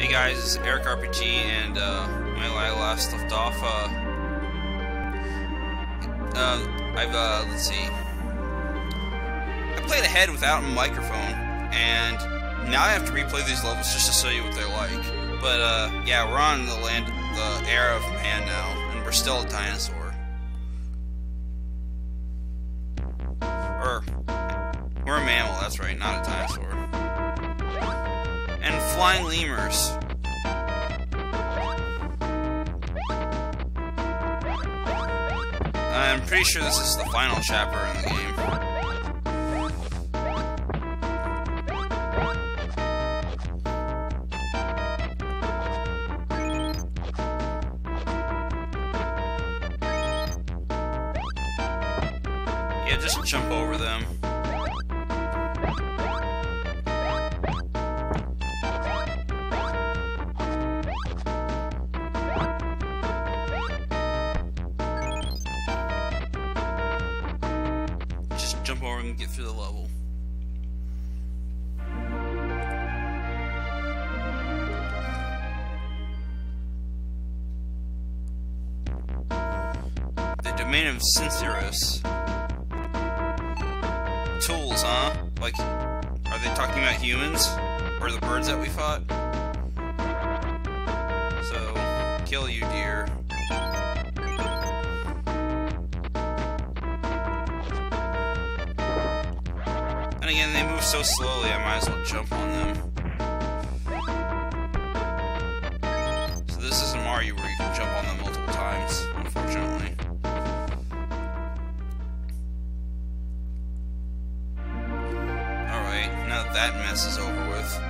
Hey guys, it's Eric RPG, and when I last left off, let's see, I played ahead without a microphone, and now I have to replay these levels just to show you what they're like. But yeah, we're on the era of man now, and we're still a dinosaur. Or, we're a mammal, that's right, not a dinosaur. And flying lemurs. I'm pretty sure this is the final chapter in the game. Yeah, just jump over them. Jump over and get through the level. The domain of Sincerus. Tools, huh? Like, are they talking about humans? Or the birds that we fought? So, kill you, deer. And again, they move so slowly, I might as well jump on them. So this isn't Mario where you can jump on them multiple times, unfortunately. Alright, now that mess is over with.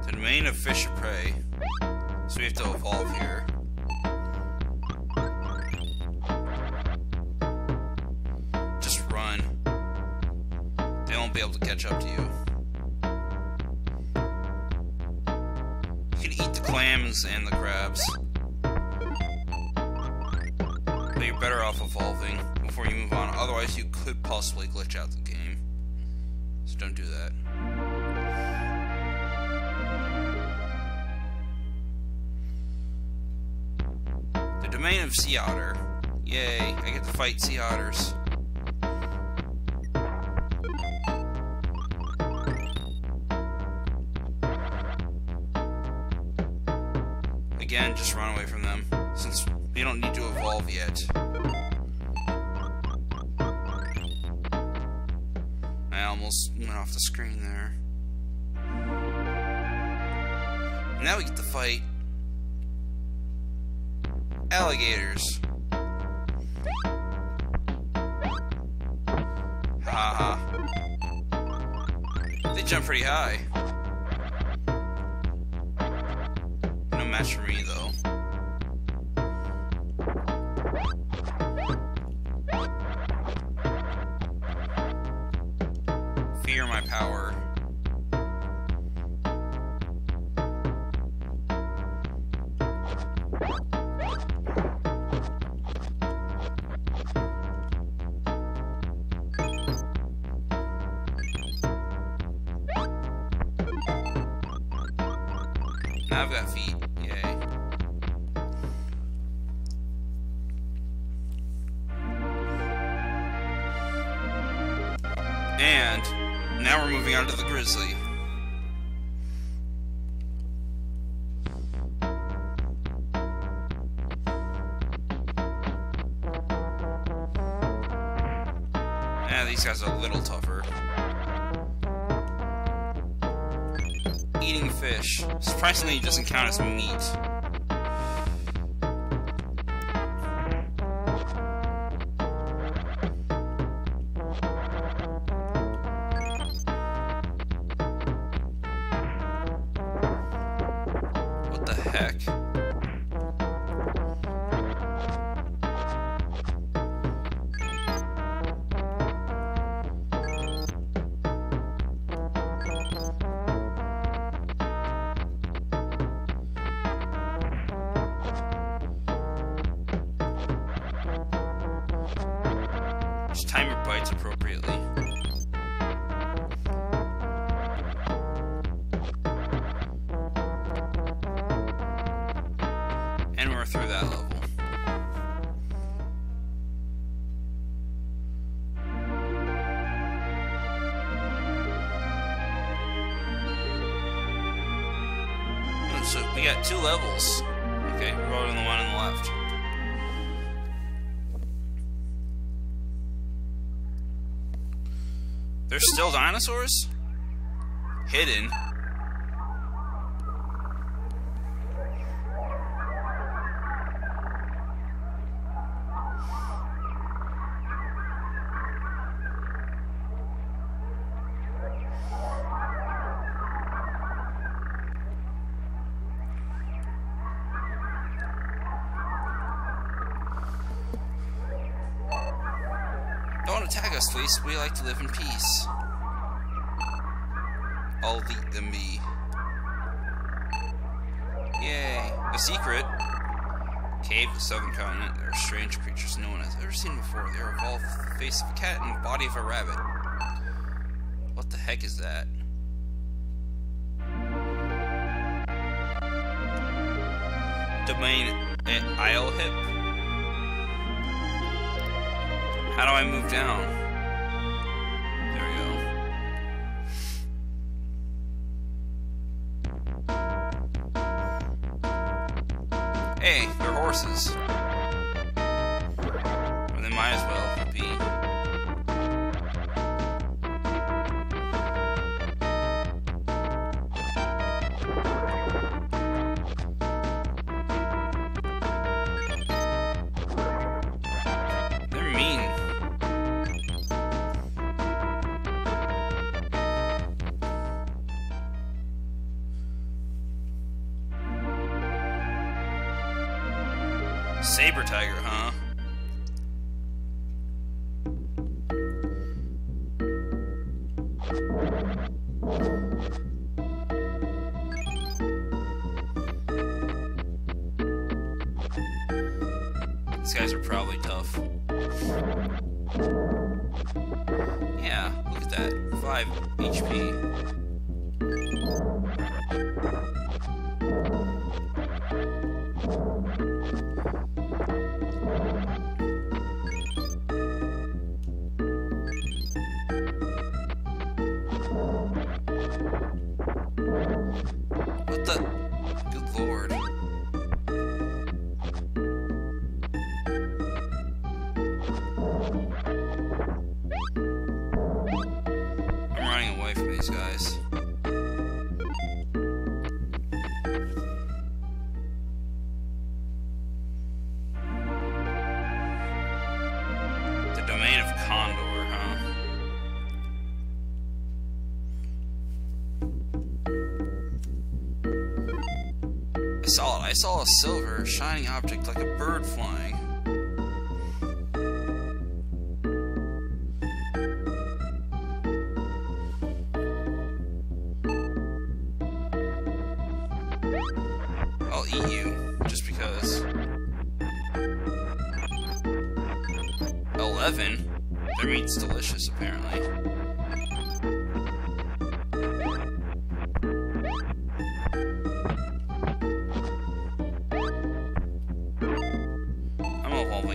The domain of fish of prey. So we have to evolve here. Be able to catch up to you. You can eat the clams and the crabs, but you're better off evolving before you move on, otherwise you could possibly glitch out the game. So don't do that. The domain of sea otter. Yay, I get to fight sea otters. Again, just run away from them, since we don't need to evolve yet. I almost went off the screen there. Now we get to fight alligators. Haha. They jump pretty high. Match for me, though. Fear my power. Now I've got feet. Yay. And now we're moving on to the grizzly. These guys are a little tougher. Eating fish. Surprisingly, it doesn't count as meat. What the heck? Just time your bites appropriately. through that level. So we got 2 levels. Okay, we're going on the one on the left. There's still dinosaurs? Hidden. Don't attack us, please. We like to live in peace. I'll eat them be. Yay. A secret. Cave of the southern continent. There are strange creatures no one has ever seen before. They are evolved with the face of a cat and the body of a rabbit. What the heck is that? Domain at Isle Hip. How do I move down? There we go. Hey, they're horses. Well, they might as well be. They're mean. Saber tiger, huh? These guys are probably tough. Yeah, look at that. 5 HP. What the? Good lord. I'm running away from these guys. The domain of Condor, huh? I saw a silver, shining object like a bird flying. I'll eat you, just because. 11? Their meat's delicious, apparently.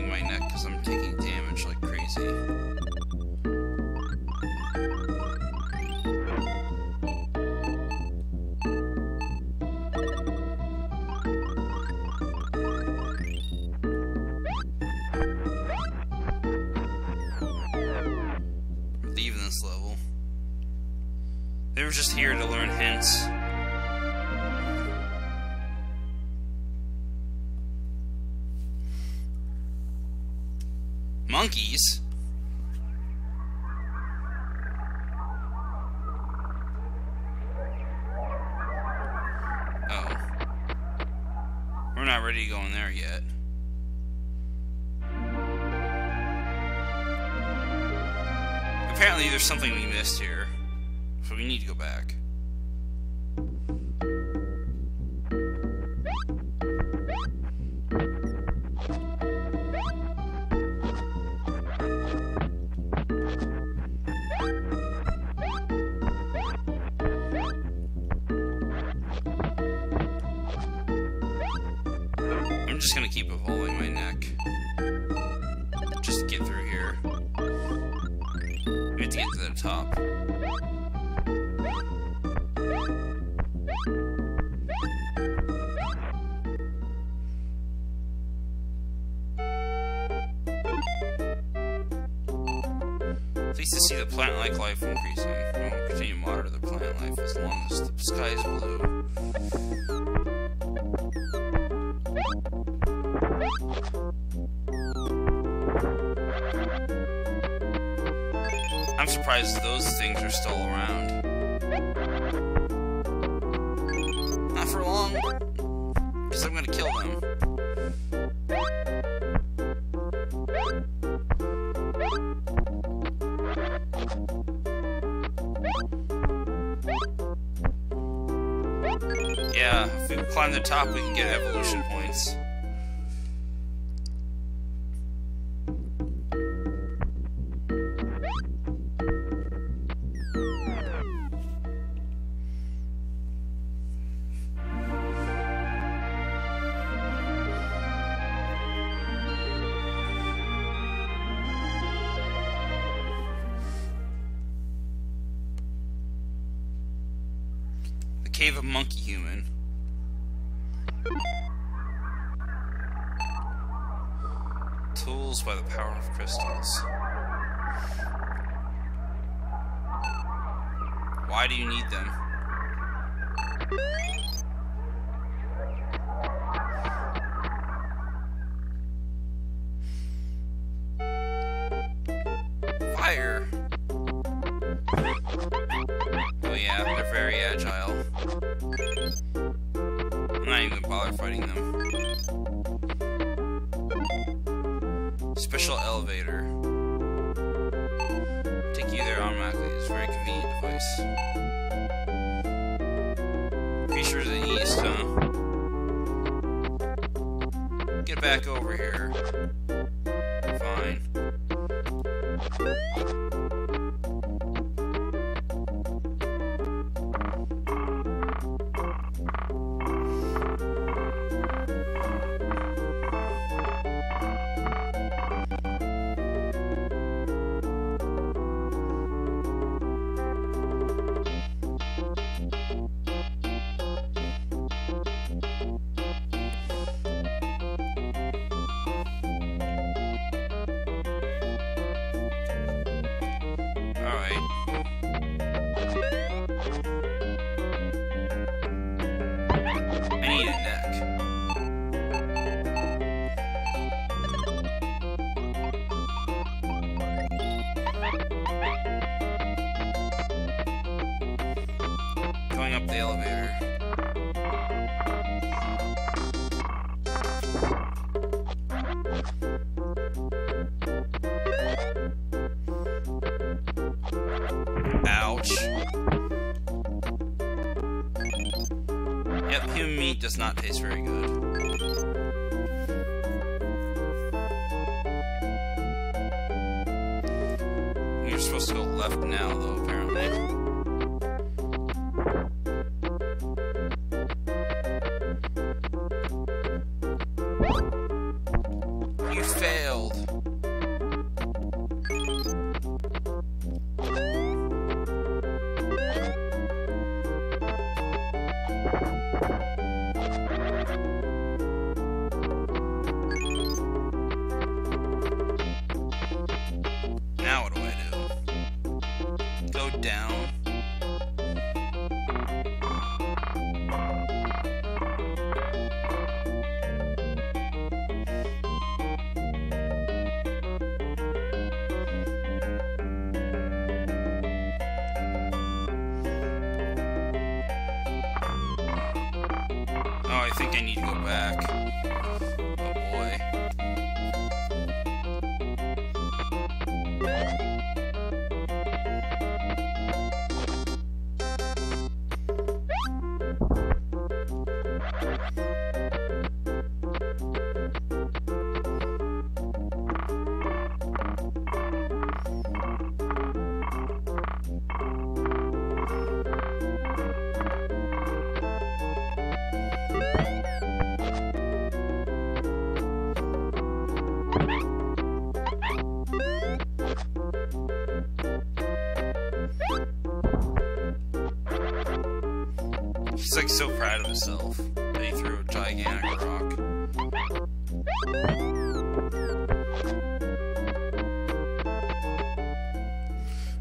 My neck because I'm taking damage like crazy. We're leaving this level. They were just here to learn hints. Monkeys? Oh. We're not ready to go in there yet. Apparently there's something we missed here, so we need to go back. I'm just gonna keep evolving my neck. Just to get through here. We have to get to the top. Pleased to see the plant-like life increasing. We will continue to monitor the plant life as long as the sky is blue. I'm surprised those things are still around. Not for long, because I'm gonna kill them. Yeah, if we climb the top, we can get evolution points. The Cave of Monkey Human. Tools by the power of crystals. Why do you need them? Fire. Oh yeah, they're very agile. I'm not even gonna bother fighting them. Special elevator. Take you there automatically. It's a very convenient device. Creatures in the east, huh? Get back over here. Fine. Going up the elevator. Ouch. Yep, human meat does not taste very good. You're supposed to go left now, though, apparently. You failed. Now what do I do? Go down. I think I need to go back. Oh boy. He's like so proud of himself that he threw a gigantic rock.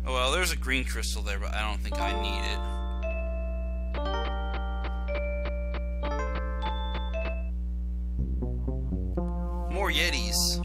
Oh well, there's a green crystal there, but I don't think I need it. More Yetis.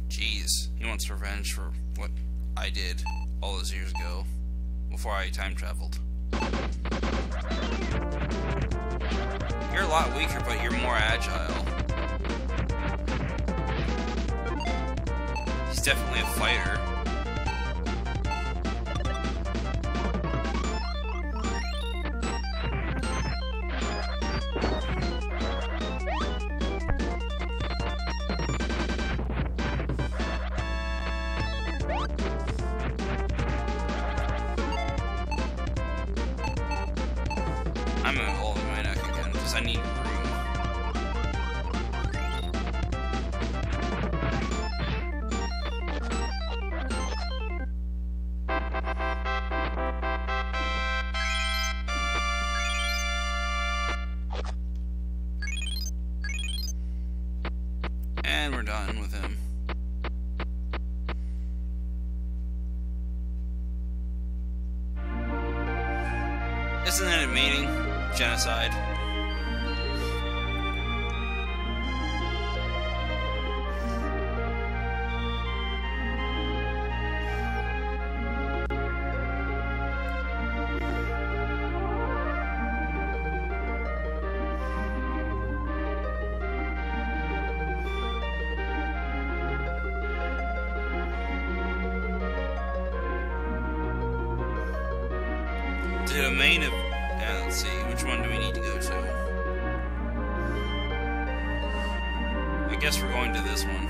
Jeez, he wants revenge for what I did all those years ago, before I time traveled. You're a lot weaker, but you're more agile. He's definitely a fighter. I'm evolving my neck again, because I need room. And we're done with him. Isn't it amazing? Genocide. The domain of... let's see, which one do we need to go to? I guess we're going to this one.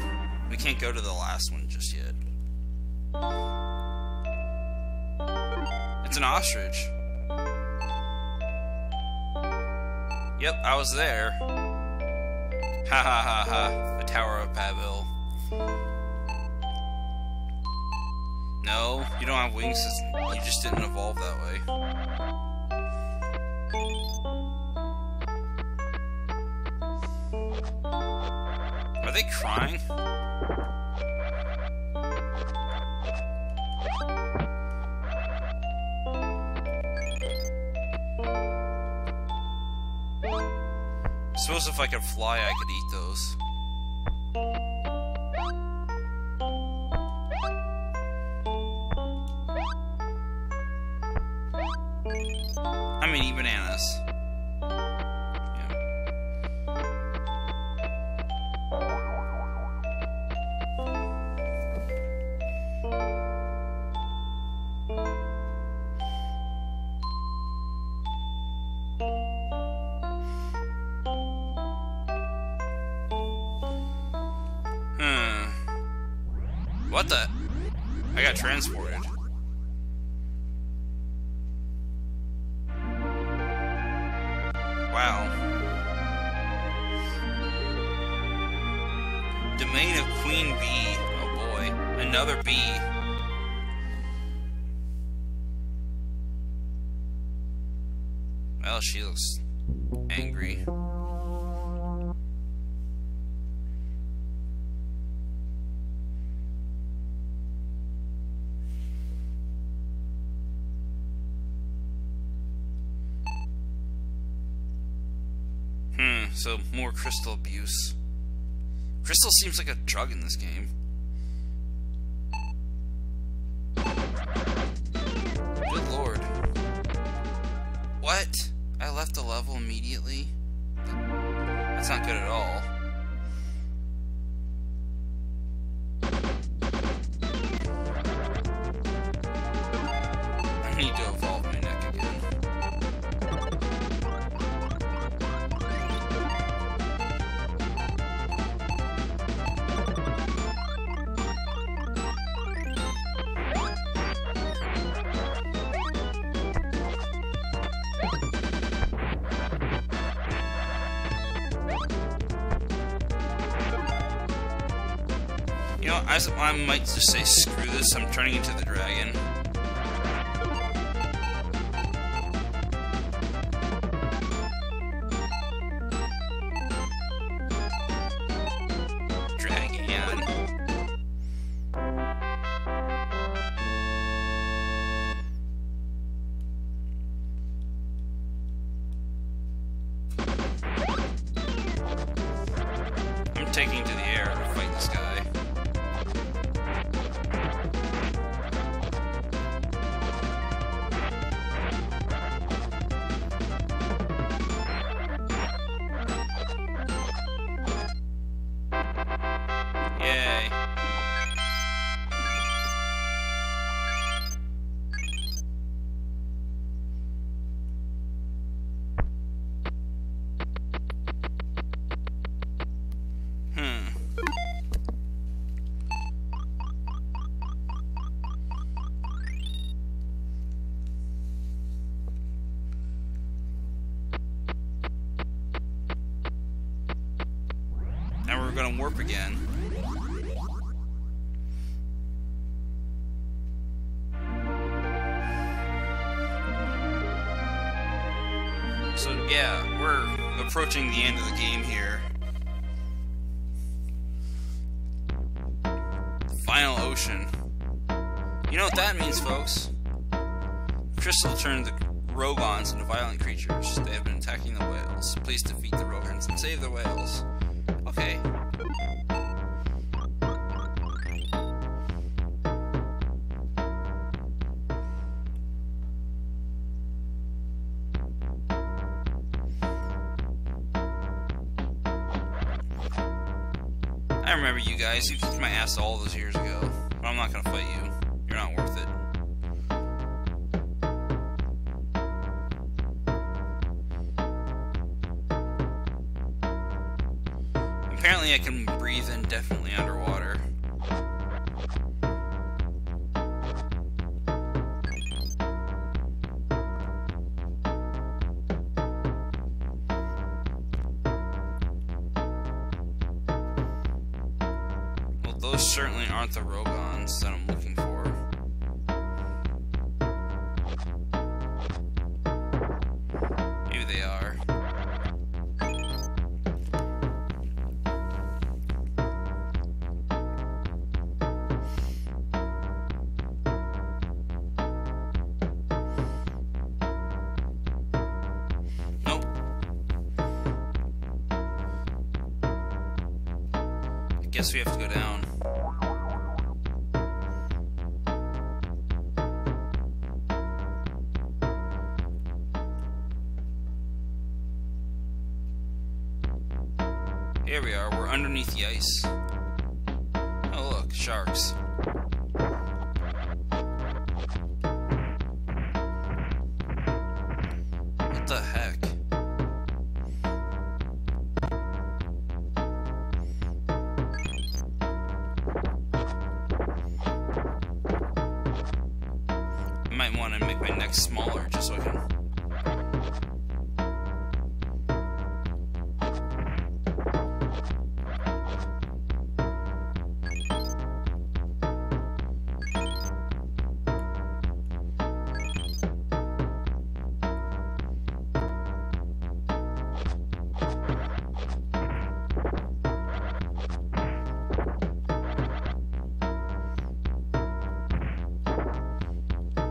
We can't go to the last one just yet. It's an ostrich. Yep, I was there. Ha ha ha ha. The Tower of Babel. No, you don't have wings, you just didn't evolve that way. Are they crying? I suppose if I could fly, I could eat those. I mean, eat bananas. What the? I got transported. Wow. Domain of Queen Bee. Oh boy. Another bee. Well, she looks angry. So, more crystal abuse. Crystal seems like a drug in this game. Good lord. What? I left the level immediately? That's not good at all. I need to evolve my neck again. You know, I might just say screw this, I'm turning into the dragon. Taking to the air to fight this guy. Yay. Now we're gonna warp again. So yeah, we're approaching the end of the game here. Final ocean. You know what that means, folks? Crystal turned the Rogons into violent creatures. They have been attacking the whales. Please defeat the Rogons and save the whales. Okay. I remember you guys. You kicked my ass all those years ago. But I'm not gonna fight you. You're not worth it. Apparently I can breathe indefinitely underwater. Well, those certainly aren't the Rogons that I'm looking for. Maybe they are. Guess we have to go down. Here we are, we're underneath the ice. Oh look, sharks. What the heck? I might want to make my neck smaller just so I can...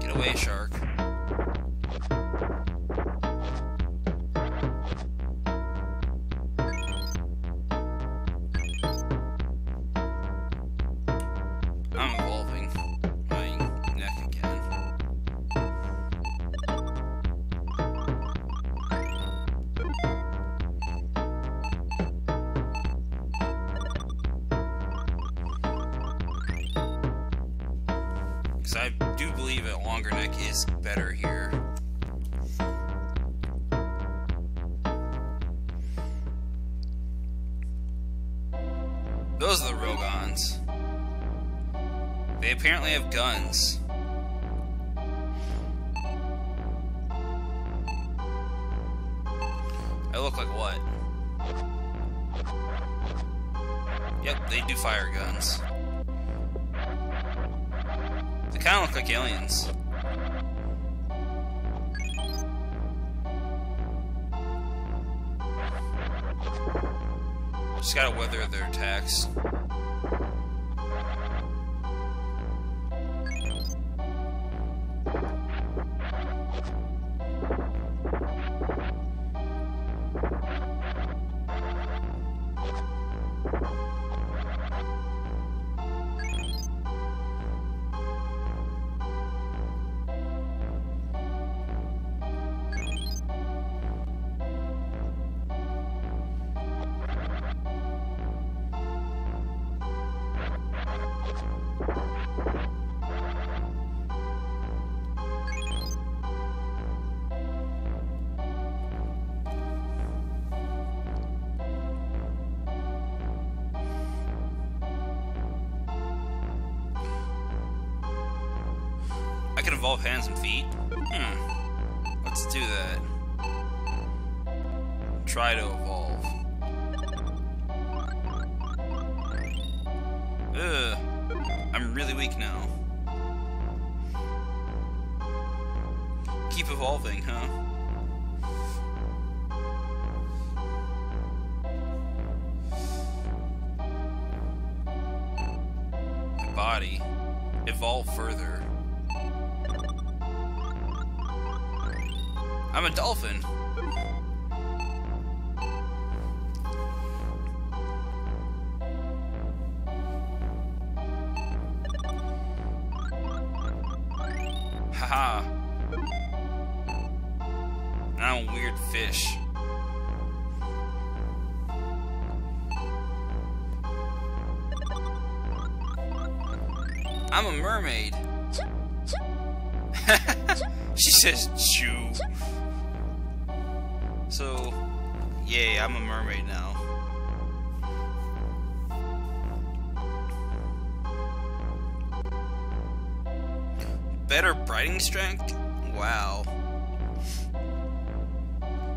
Get away, shark. I'm evolving my neck again. Because I do believe a longer neck is better here. Those are the Rogons. They apparently have guns. I look like what? Yep, they do fire guns. Kinda look like aliens. Just gotta weather their attacks. I can evolve hands and feet? Let's do that. Try to evolve. Ugh. I'm really weak now. Keep evolving, huh? My body. Evolve further. I'm a dolphin. Haha. Now I'm a weird fish. I'm a mermaid. She says chew. So, yay, I'm a mermaid now. Better biting strength? Wow.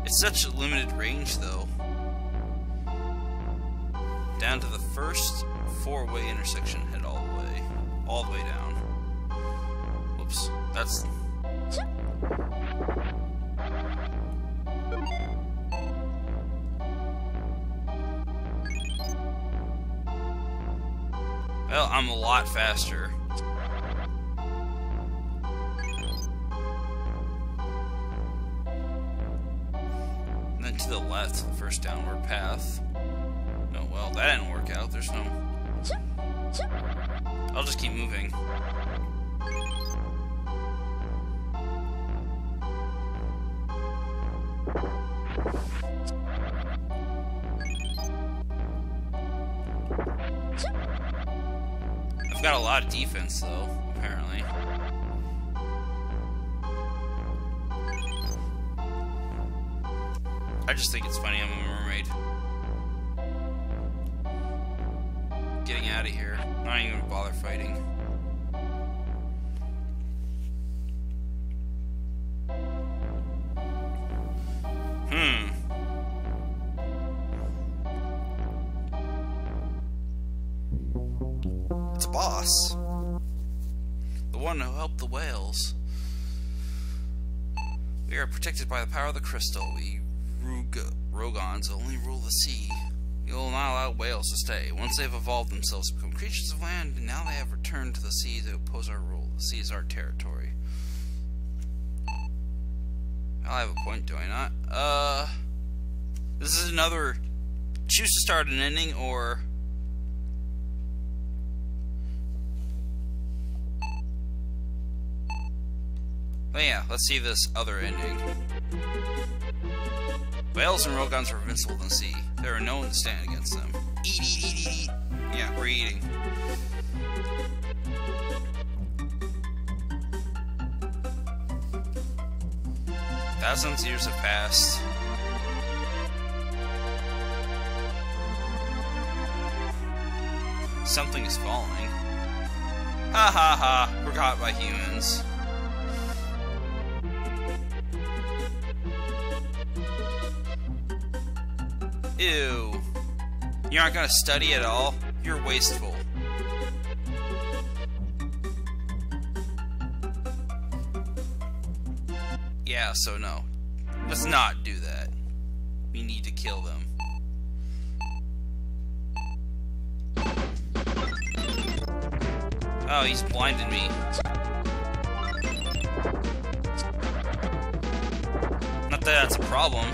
It's such a limited range, though. Down to the first four-way intersection, head all the way down. Whoops, that's... Well, I'm a lot faster. And then to the left, the first downward path. Oh, well, that didn't work out. There's no... I'll just keep moving. I've got a lot of defense, though, apparently. I just think it's funny I'm a mermaid. Getting out of here. I'm not even gonna bother fighting. It's a boss. The one who helped the whales. We are protected by the power of the crystal. We Rogons only rule the sea. We will not allow whales to stay. Once they've evolved themselves to become creatures of land, and now they have returned to the sea to oppose our rule. The sea is our territory. I have a point, do I not? This is another choose to start an ending, or... But yeah, let's see this other ending. Whales and Rogons are invincible in the sea. There are no one to stand against them. Eat, eat, eat, eat, eat. Yeah, we're eating. Thousands of years have passed. Something is falling. Ha ha ha, we're caught by humans. Ew. You aren't gonna study at all? You're wasteful. Yeah, so no. Let's not do that. We need to kill them. Oh, he's blinded me. Not that that's a problem.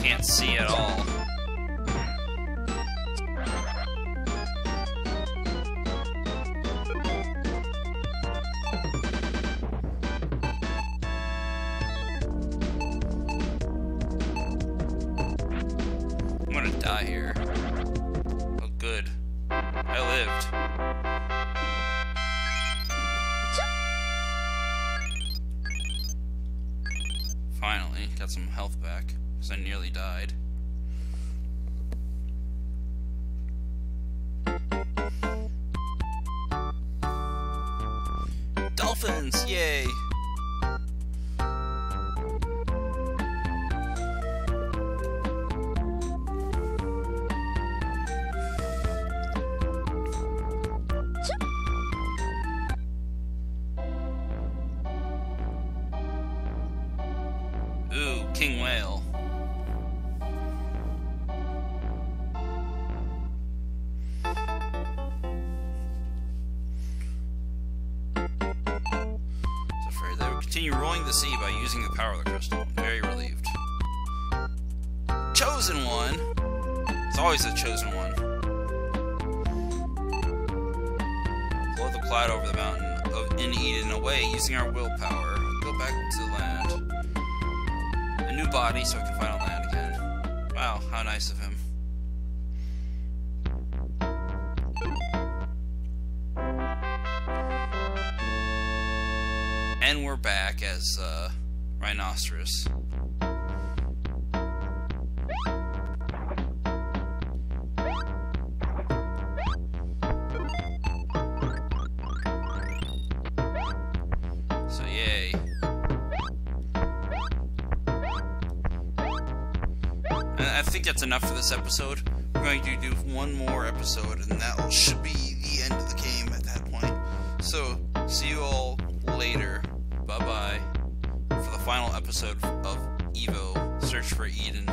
Can't see at all. I'm gonna die here. Oh, good. I lived. Finally, got some health back. Because I nearly died. Dolphins! Yay! Ooh, king whale. Continue rolling the sea by using the power of the crystal. I'm very relieved. Chosen one! It's always a chosen one. Float the cloud over the mountain in Eden away using our willpower. Go back to the land. A new body so I can find on land again. Wow, how nice of him. And we're back as Rhinoceros. So yay. And I think that's enough for this episode. We're going to do one more episode, and that should be the end of the game at that point. So, see you all later. Bye-bye for the final episode of E.V.O. Search for Eden.